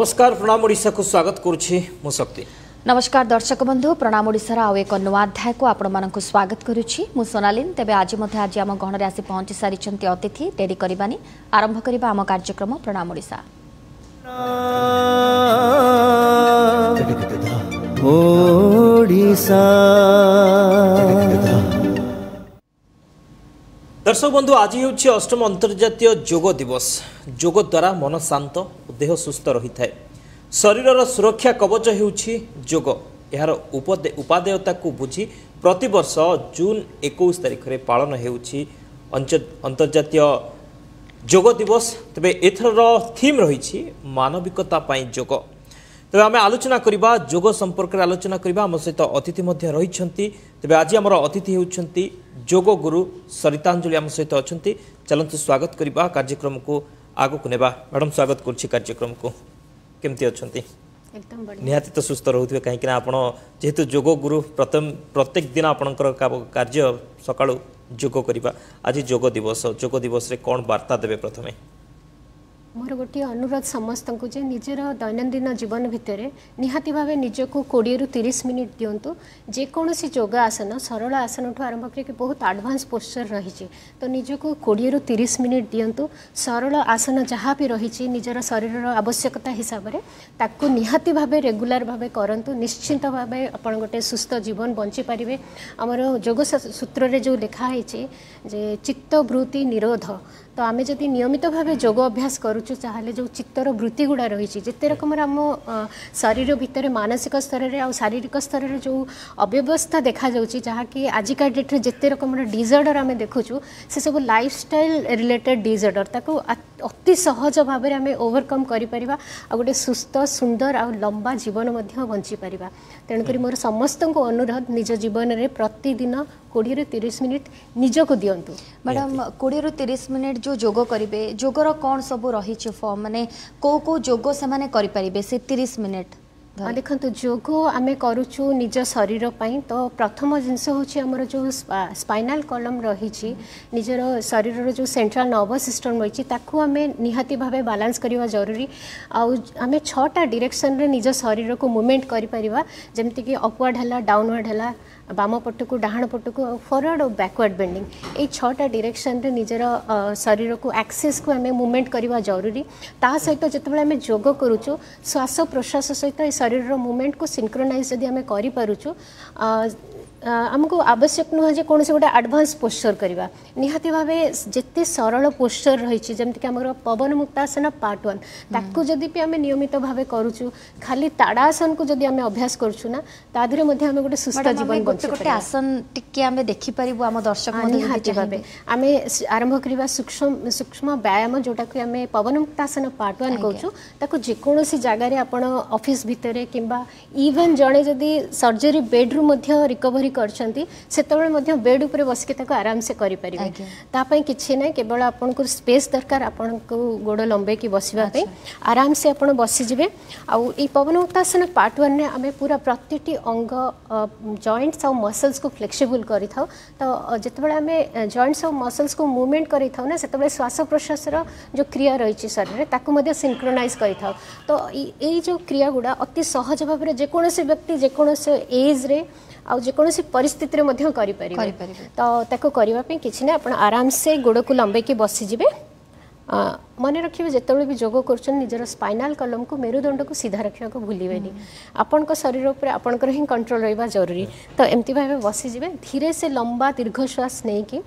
नमस्कार प्रणाम ओडिशा को स्वागत करुछि मु शक्ति। नमस्कार दर्शक बंधु प्रणाम ओडिशार आउ एक नुआ अध्याय को आपण मानक स्वागत करुछि मु सोनालिन। तेबे आज आम गहन आसी पहुंची सारी अतिथि डेरी करबानी आरंभ करबा आम कार्यक्रम प्रणाम ओडिशा। दर्शक बंधु आज होछि अष्टम अंतर्जातीय योग दिवस। योग द्वारा मन शांत और देह सुस्थ रही थाए। शरीर सुरक्षा कवच होछि योग। यार उपादेयता को बुझी प्रतिवर्ष जून 21 तारिख रे पालन होछि अंतर्जातीय योग दिवस। तबे एथर थीम रही मानविकता पाई योग। तबे आम आलोचना करबा योग संपर्क में आलोचना करबा आम सहित अतिथि मध्य रहिछंती। तबे आज आमर अतिथि होउछंती योग गुरु सरितांजलि आम सहित अछंती। चलंतु स्वागत करबा कार्यक्रम को आगु को नेबा। मैडम स्वागत करछि कार्यक्रम को। केमती अछंती? एकदम बढ़िया। निहाती तो सुस्थ रहउथबे काहे कि आपण जेहेतु योग गुरु प्रत्येक दिन आपणकर कार्य सकाळु योग करबा। आज योग दिवस रे कोन वार्ता देबे? प्रथमे मोर गोटे अनुरोध समस्त को जे निजर दैनंदिन जीवन भितर निहाती भाव निजको 20 रु 30 मिनिट दिंतु। जेकोसी योग आसन सरल आसन ठू आरंभ करके बहुत एडवांस पोस्चर रही तो निजको 20 रु 30 मिनिट दिंतु। सरल आसन जहाँ भी रही निजर शरीर आवश्यकता हिसाब से ताकू निहाती भाव रेगुलर भाव करंतु। निश्चिंत भाव आपण गोटे सुस्थ जीवन बंची पारे। आमर योग सूत्र जो लिखाई जे चित्त वृत्ति निरोध तो आमे जदि नियमित भाव योग अभ्यास करुचु चाहे जो चित्तर वृत्ति गुड़ा रही जिते रकम आम शरीर भितर मानसिक स्तर में आ शारीरिक स्तर में जो अव्यवस्था देखा जाउची जहाँकि आजिका डेट्रे जिते रकम डिजर्डर आम देखुचु से सब लाइफस्टाइल रिलेटेड डिजर्डर ताको अति सहज भाव में आम ओवरकम करिपरिबा आ गोटे सुस्थ सुंदर आ लंबा जीवन मध्य बंची परिबा। तेणुकरी मोर समस्त को अनुरोध निज जीवन में प्रतिदिन 20 रु 30 मिनिट निजको दियंतु। मैडम 20 रु 30 मिनिट जो योग करिवे योगर कौन सब रही फॉर्म माने को योग से माने करि परिबे से 30 मिनिट? देखो योग आम करुचु निज शरीर पाई तो प्रथम जिनस होमर जो स्पाइनल कॉलम रही निजर शरीर जो सेंट्रल नर्वस सिस्टम रही आम निहाती भाव बैलेंस करवा जरूरी। आम 6टा डायरेक्शन रे निज शरीर को मूवमेंट करिपरिबा जेमति कि अपवर्ड है डाउनवर्ड है बाम पट को डाहाण पट को फॉरवर्ड और बैकवर्ड बेंडिंग ये 6टा डायरेक्शन रे निजर शरीर को एक्सेस को आम मूवमेंट करवा जरूरी। ता सहित जितेबाला आम योग करुचु श्वास प्रश्वास सहित शरीर मूवमेंट को सिंक्रोनाइज जदि आम करूँ आमको आवश्यक नुह जे कौन से गोटे एडवांस पोस्चर करवा निहाती भाव जिते सरल पोस्चर रही जमीक आम पवन मुक्तासन पार्ट 1 ताकू जदि भी आम नियमित भाव करुचु खाली ताड़ासन को जदि आम अभ्यास करुचु ना तादरे मध्य आम गोटे सुस्थ जीवन गोटे आसन टिके आम देखि परिबो आम दर्शक निहाती भाव आम आरंभ करवा सूक्ष्म सूक्ष्म व्यायाम जोटा कि आम पवन मुक्तासन पार्ट 1 कहूँ ताकू जेकोसी जगार आपण ऑफिस भितर किंबा इवन जड़े जदि सर्जरी बेड्रु मध्य रिकवरी करछंती सेतबेले बेड उपरे बसिके आराम से करि परिबे। तापई किछि नै केवल आपन को स्पेस दरकार आपन को गोड़ लंबे की बसिबा पे आराम से आपन बसि जिवे। आ ई पवन मुक्तासन पार्ट 1 ने आमे पूरा प्रतिटी अंग जॉइंट्स और मसल्स को फ्लेक्सिबल करि थाउ तो जेतबेले आमे जॉइंट्स और मसल्स को मूवमेंट करि थाउ ना सेतबेले श्वास प्रश्वास रो जो क्रिया रही छि शरीर रे ताकू मध्ये सिंक्रोनाइज करि थाउ तो ई जो क्रिया गुडा अति सहज भाव रे जे कोनोसी व्यक्ति जे कोनोसी एज रे आ जेकोसी परिस्थिति रे मध्य करि परिबे तो ताको करबा पे किछि नै आपण आराम से गोड़ को लंबे के बसि जिवे। मन रखिए जितेबाला भी योग कर निजर स्पाइनल कॉलम को मेरुदंड को सीधा रखा को भूलिबेनी। आपण को शरीर उपर आपणकर ही कंट्रोल रहिबा जरूरी तो एमती भाव बसि जिवे। धीरे से लंबा दीर्घ श्वास नहीं कि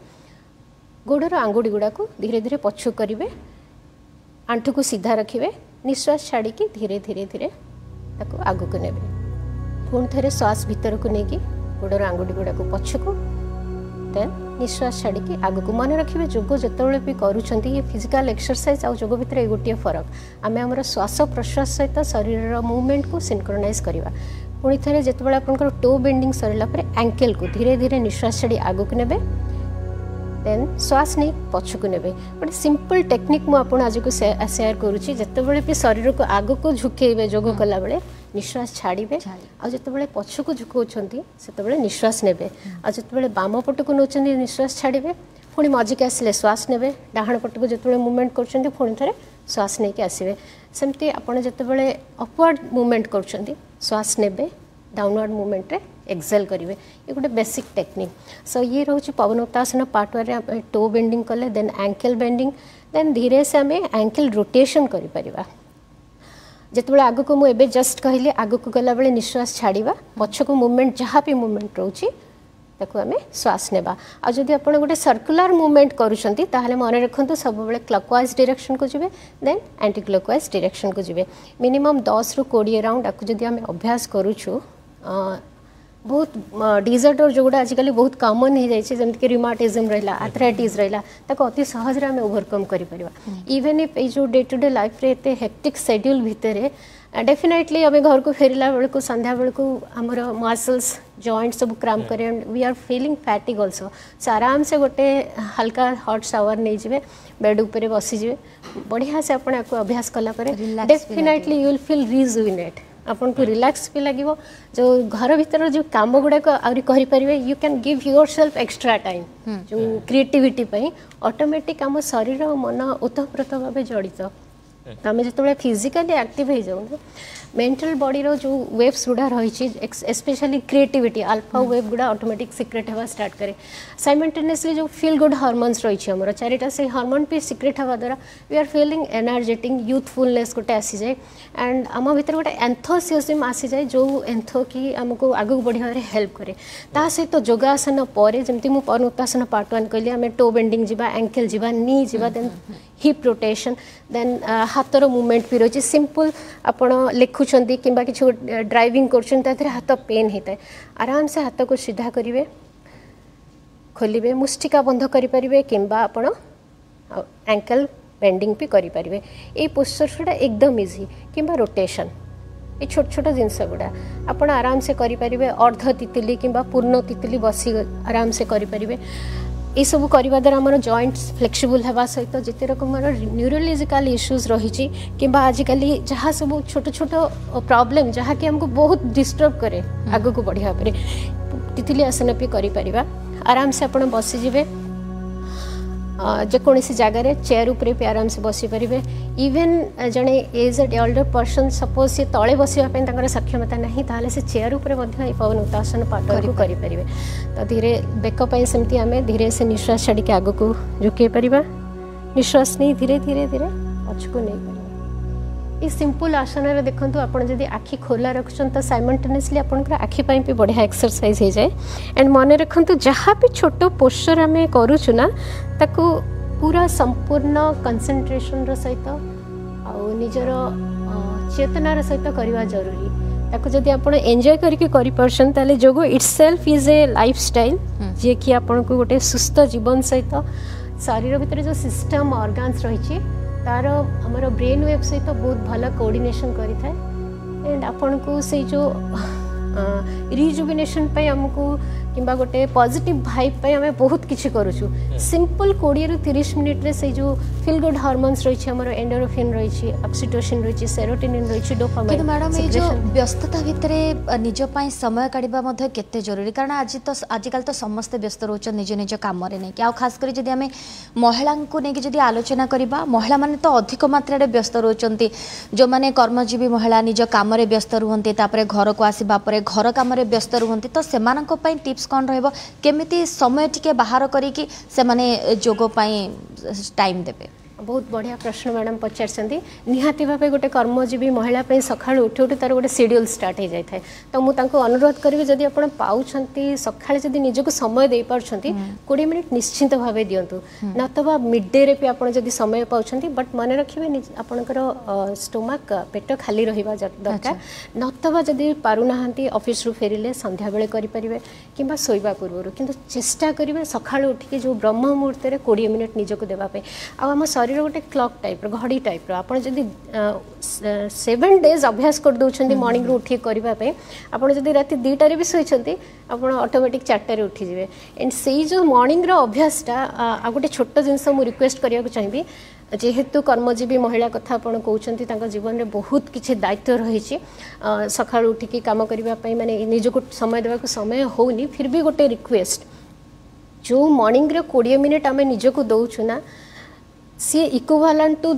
गोड़र आंगुड़ी गुड़ा को धीरे धीरे पछु करिवे आंठू को सीधा रखिए निश्वास छाड़ी की धीरे धीरे धीरे ताको आगु को नेबे। पुणी थे श्वास भीतर को लेकिन गोड़र आंगुठी गुड़ा को पछकू देन निश्वास छाड़ी आग को मन रखिए। योग जिते भी करुँच ये फिजिकल एक्सरसाइज और योग भितर गोटे फरक आम आम श्वास प्रश्वास सहित शरीर मूवमेंट को सिंक्रोनाइज करवा। पुणी थे जितेबाला आपंकर टो बेंडिंग सरला एंकल को धीरे धीरे निश्वास छाड़ी आग को नेबे देन श्वास नहीं पछकू नेबे। गोटे सिंपल टेक्निक मुझे आज को शेयर करुँची जितेबाला भी शरीर को आग को झुकेबे योग कला बेले निश्वास छाड़े आ जिते पछ को झुकाउछंती सेतेबेले निश्वास नेबे आ जिते बाम पट को नौचंती निश्वास छाड़े पुणी मझिक आसिले श्वास नेबे डाहाण पट को जिते मूवमेंट करछंती पुणी थे श्वास नहीं आसवे सेमती आपड़ जिते अपवर्ड मूवमेंट कर श्वास ने डाउनवर्ड मूवमेंट रे एक्सेल करेंगे ये गोटे बेसिक टेक्निक सो ये रोचे पवनमुक्तासन पार्ट वन रे टो बेंडिंग कले देन एंकल बेंडिंग देन धीरे से आम एंकल रोटेशन करिपरिबा जिते आग को मुझे जस्ट कहली आग को गला बेले निश्वास छाड़ा पछक मूवमेंट जहाँ भी मूवमेंट रोचे ताकू आम श्वास नेबा आ जदि आप गोटे सर्कुलर मूवमेंट करुँच मन रखु सब क्लॉकवाइज डायरेक्शन को जिवे देन एंटी क्लॉकवाइज डायरेक्शन को जिवे मिनिमम 10 ରୁ 20 राउंड आपको जदि आम अभ्यास करूँ बहुत डिजर्टर जोड़ा आजिकल बहुत कॉमन हो जाए जमीक रिमाटिज्म रहा आर्थराइटिस रहा अति सहज आम ओवरकम कर इवेन इफ जो डे टू डे लाइफ रे एते हेक्टिक शेड्यूल भितर डेफिनेटली आम घर को फेरला बेलू संध्या बेलू आमर मसल्स जॉइंट सब क्रैम्प करे we are feeling fatigue also so आराम से गोटे हल्का हॉट शावर नहीं जाए बेड उपरे बसीजे बढ़िया से आपको अभ्यास कलापर definitely you will feel rejuvenate आपन को रिलैक्स भी लगे जो घर भीतर जो काम गुड़ाक आहुरी you can give yourself extra time जो क्रिएटिविटी ऑटोमेटिक आम शरीर मन ओतप्रोत भाव जड़ित आम जो फिजिकली एक्टिव हो जाऊँ मेंटल बॉडी रो जो वेव्स गुड़ा रही स्पेशली क्रिएटिविटी अल्फा वेव गुड़ा ऑटोमेटिक सिक्रेट हवा स्टार्ट करे साइमल्टेनियसली जो फील गुड हार्मोन्स रही है चारिटा से हार्मोन भी सिक्रेट हवा द्वारा we are feeling energetic youthfulness गोटे आसी जाए एंड आम भीतर गोटे एंथोसियाज्म आसी जाए जो एंथो की आमको आगू बढ़िया हेल्प करे ता सहित योगासन पर जमी मुझे पवनमुक्तासन पार्ट वन कहली आम टो बेंडिंग जावा एंकल जावा नी जावा देन हिप रोटेशन देन हाथर मूवमेंट भी रही सिंपल आप लिखुं कि किसी ड्राइविंग कर हाथ पेन होता है आराम से हाथ को सीधा करेंगे खोलिए मुष्टिका बंध करेंगे कि एंकल बेंडिंग भी करेंगे ये पोस्चर गुड़ा एकदम इजी कि रोटेशन ये छोट छोट जिनस गुड़ा आप आराम से करेंगे अर्ध तितली कि पूर्ण तितली बसी आराम से करेंगे ये सब करने द्वारा आम जॉइंट्स फ्लेक्सिबल हवा सहित जिते रकम न्यूरोलॉजिकल इश्यूज रही कि आजिकल जहाँ सब छोट छोट प्रॉब्लम जहाँ कि हमको बहुत डिस्टर्ब करे आग को बढ़िया पर तितली आसन भी करें आराम से आप बसीजे जेकोसी जगार चेयर उपरे भी आराम से बसी पारे इवेन जड़े एजेड एल्डर पर्सन सपोज सी तले बसवाई सक्षमता नहीं ताले से चेयर उपरे पवनमुक्तासन पार्ट को करें तो धीरे बेकपाई सेमती आम धीरे से निश्वास छाड़ी आग को झुके पार निश्वास नहीं धीरे धीरे धीरे पछको नहीं पार ये सिंपल आसन देखो आप जब आखि खोला रखुन तो साइमल्टेनियसली आपंकर आखि भी बढ़िया एक्सरसाइज हो जाए एंड मन रखु जहाँ भी छोट पोस्चर आम करूँ ताकू पूरा संपूर्ण कंसंट्रेशन सहित निजर चेतनार सहित करवा जरूरी ताकू जदि आप एंजॉय करके जोग itself is a lifestyle जी कि आपन को गोटे सुस्थ जीवन सहित शरीर भीतर जो सिस्टम ऑर्गन्स रही तार आमर ब्रेन वेव सहित बहुत भल कोऑर्डिनेशन करें एंड आपन को से जो रिजुविनेशन आमको कि गोटे पॉजिटिव भाइब पे आम बहुत किसी करूँ सिंपल 20 ରୁ 30 मिनिट रे से जो फील गुड हार्मोन्स रही है एंडोरोफिन रही ऑक्सीटोसिन रही सेरोटोनिन रही डोपामाइन कि मैडम ये जो व्यस्तता भितर निज पाई समय काढ़ा केते जरूरी कारण आजिकल तो समस्ते व्यस्त रोच निज निज काम नहीं खास कर जब आम महिला को लेकिन जब आलोचना करवा महिला माने तो अधिक मात्रा व्यस्त रोचंती जो माने कर्मजीवी महिला निज काम व्यस्त रुहंती तापरे घर को आसीबा परे घर काम व्यस्त रुहंती तो सेमानक पई टिप्स कौन रहिबो केमिति समय टिके बाहर करिकि से माने जोग पाई टाइम देबे बहुत बढ़िया प्रश्न मैडम पचार निहाती भाव गोटे कर्मजीवी महिला सका उठी उठी तार गोटे शेड्यूल स्टार्ट हो जाए तो मुझे अनुरोध करी जदि आप पाँच सका जब निजक समय दे पार्टी 20 मिनिट निश्चिंत भाव दिंतु नतबा मिड डे रे भी आप समय पाँच बट मन रखिए आपंकर स्टोमक पेट खाली रहा दरकार नतबा जदि पारुना ऑफिस रू फेरिले संध्या बेले करेंगे कि शोवा पूर्व किंतु चेष्टा करेंगे सका उठिक जो ब्रह्म मुहूर्त 20 मिनिट निजक देवाई आम शरीर गोटे क्लॉक टाइप घड़ी टाइप आप 7 डेज अभ्यास कर दौरान मॉर्निंग रू उठी करने आप राति 2टारे भी शोचते आप ऑटोमेटिक 4टारे उठीजे एंड से जो मॉर्निंग रो अभ्यासटा आ गोटे छोट जिनस मुझे रिक्वेस्ट करने चाहिए जेहेतु कर्मजीवी महिला कथा आप कहते जीवन में बहुत किसी दायित्व रही सका उठिकी कम करने माने निजको समय देवाक समय होनी फिर भी गोटे रिक्वेस्ट जो मॉर्निंग रे 20 मिनिट आम निजको दौचु ना सी इक्विवेलेंट टू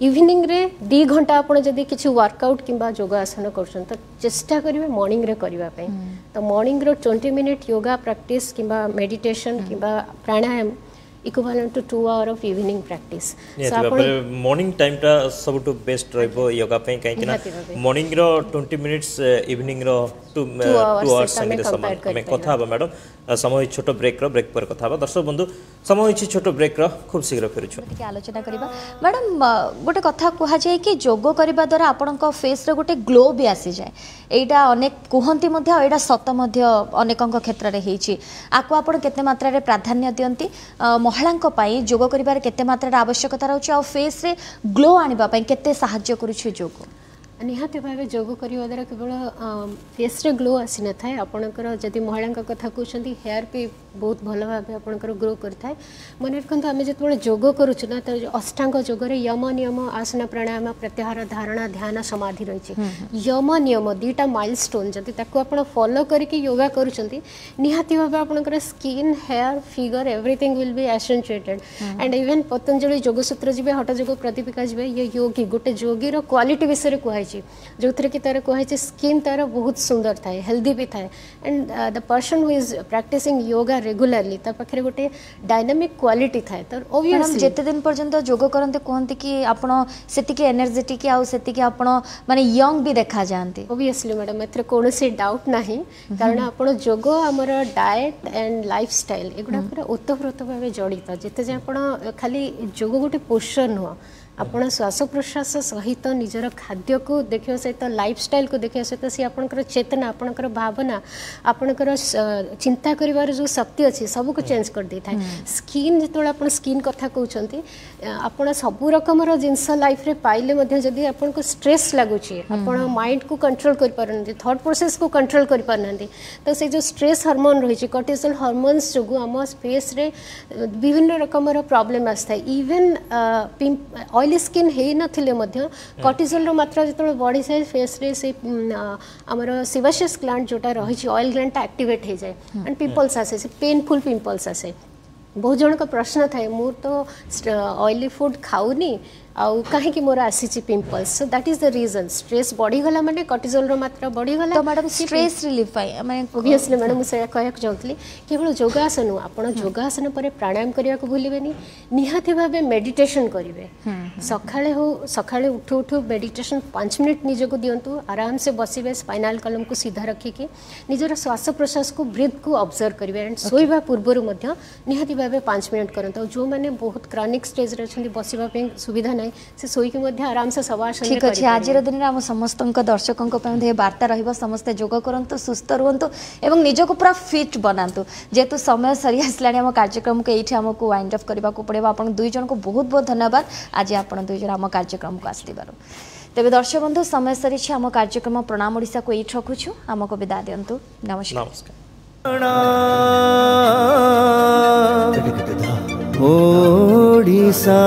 इवनिंग रे 2 घंटा आपण जदि किछि वर्कआउट किंबा योगासन करछन तो चेष्टा करिवे मॉर्निंग रे करिवा पे तो मॉर्निंग रो 20 मिनिट योगा प्रैक्टिस किंबा मेडिटेशन किंबा pranayama equivalent to 2 hour of evening practice so आपण मॉर्निंग टाइम टा सबटु बेस्ट रहबो योगा पे काहे कि ना मॉर्निंग रो 20 मिनिट्स इवनिंग रो 2 आवर्स संगे समान हमें कथा हबा मैडम समय छोट ब्रेक रो ब्रेक पर कथा हबा दर्शक बंधु समय छि छोट ब्रेक रो खूब शीघ्र फेरुछु के आलोचना करबा मैडम गोटे कथा कहा जाय कि योगा करबा द्वारा आपनका फेस रे गोटे ग्लो भी आसी जाय एटा अनेक कुहंती मध्ये एटा सत मध्ये अनेकंक क्षेत्र रे हेछि आको आपण केते मात्रा रे प्राधान्य दियंती महिलांक पई योगा करिबार केते मात्रा रे आवश्यकता रहउछि आ फेस रे ग्लो आनिबा पई केते सहाय्य करूछि योगा निहाती भाव योग करने द्वारा केवल फेस रे ग्लो आसी न थाए आपणकर जदि महिला कथा कहते हेयर भी बहुत भल भाव आपणकर ग्रो करता है मन रखु आम जो योग करुचु ना तो अष्टांग योगरे यम नियम आसन प्राणायाम प्रत्याहार धारणा ध्यान समाधि रही यम नियम 2टा माइलस्टोन जदि आप फॉलो करके योगा करुँच निहाती भाव आपणकर skin hair figure everything will be accentuated and even Patanjali Yogasutra जी हठ योग प्रतिपिका जी ये योगी गोटे योगीर क्वालिटी विषय कहु जो थे कि तार कहु स्किन तार बहुत सुंदर थाए हेल्दी भी थाए and the person who is practising yoga regularly ता पाखरे गोटे डायनामिक क्वालिटी थाए तो ऑब्वियसली जेते दिन पर्यंत योग करते कहते कि आपण सेतिके एनर्जेटिक आ सेतिके आपण माने यंग भी देखा जानते ऑब्वियसली मैडम एथरे कोनोसी डाउट नाही कारण आपण योग हमर डाइट एंड लाइफस्टाइल एगुडा पूरा ओतप्रोत भाव जड़ित जेते जे आपण खाली योग गोटे पोस्चर नुह आपण श्वास प्रश्वास सहित निजर खाद्य को देखियो सहित लाइफस्टाइल को देखियो सहित सी आपनकर चेतना आपनकर भावना आपनकर चिंता करिवार जो शक्ति अछि सब को चेंज कर दै थाय स्किन जेतोला आपण स्किन कथा कहउछंती आपण सब रकमर जिंस लाइफ रे पाइले मध्ये जदी आपण को स्ट्रेस लागु छी आपण माइंड को कंट्रोल कर परनती थॉट प्रोसेस को कंट्रोल कर परनती तो से जो स्ट्रेस हार्मोन रही छी कोर्टिसोल हार्मोन्स जो हम फेस रे विभिन्न रकमर प्रॉब्लम आस्था इवन ऑयली स्किन हे नथिले मध्ये कोर्टिसोल रो मात्रा जतोले बॉडी साइज फेस रे से हमर सेबाशियस ग्लैंड जोटा रही छी ऑयल ग्लैंड एक्टिवेट हे जाय एंड पिंपल्स आसे से पेनफुल पिंपल्स आसे बहुत जन का प्रश्न थाए मोर तो ऑयली फूड खाऊनी आउ कहीं कि मोर आसी pimples so that is the reason stress बढ़ी गला माने कोर्टिसोल रो मात्रा बढ़ी गला तो मैडम स्ट्रेस रिलीफ पाई माने ऑब्वियसली मैडम से कहया चाहतली केवल योगासन आपण योगासन पर प्राणायाम करिया को भूलिबेनी निहाती भाबे मेडिटेशन करिवे सखाळे उठू उठू मेडिटेशन 5 मिनिट निज को दियंतु आराम से बसिबे स्पाइनल कलम को सीधा रखी के निजर श्वास प्रश्वास को ब्रीथ को ऑब्जर्व करिवे एंड सोइबा पूर्वरु मध्य निहाती भाबे 5 मिनिट करंत जो माने बहुत क्रॉनिक स्टेज रे छथि बसिबा पे सुविधा से सोईकी मध्य आराम से सवासन ठीक अछि आज दिन हम समस्त दर्शकों पे वार्ता रहिबो समस्त योग करंतु सुस्थ रहंतु एवं निजको पूरा फिट बनांतु जेतु समय सरी आसलानी हम कार्यक्रम को एठी हमको वाइंड अप करबा को पड़ेबा आपण दुई जन को बहुत बहुत धन्यवाद आज आपण दुई जन हम कार्यक्रम को आस्तिबारो तेबे दर्शक बंधु समय सरी छी हम कार्यक्रम प्रणाम ओडिसा को एठी रखुछु हमको विदा दियंतु नमस्कार ओडिसा